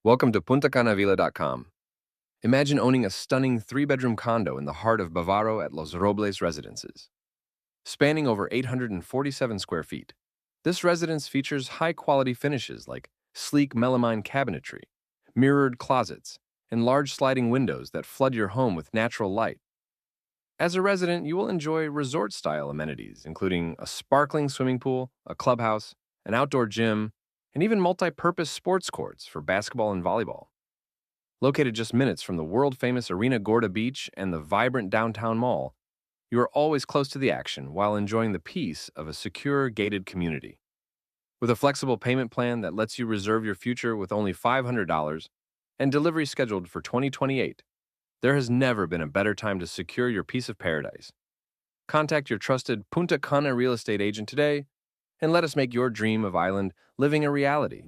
Welcome to PuntaCanaVilla.com. Imagine owning a stunning three-bedroom condo in the heart of Bavaro at Los Robles Residences. Spanning over 847 square feet, this residence features high-quality finishes like sleek melamine cabinetry, mirrored closets, and large sliding windows that flood your home with natural light. As a resident, you will enjoy resort-style amenities, including a sparkling swimming pool, a clubhouse, an outdoor gym, and even multi-purpose sports courts for basketball and volleyball. Located just minutes from the world-famous Arena Gorda Beach and the vibrant downtown mall, you are always close to the action while enjoying the peace of a secure, gated community. With a flexible payment plan that lets you reserve your future with only $500 and delivery scheduled for 2028, there has never been a better time to secure your piece of paradise. Contact your trusted Punta Cana real estate agent today and let us make your dream of island living a reality.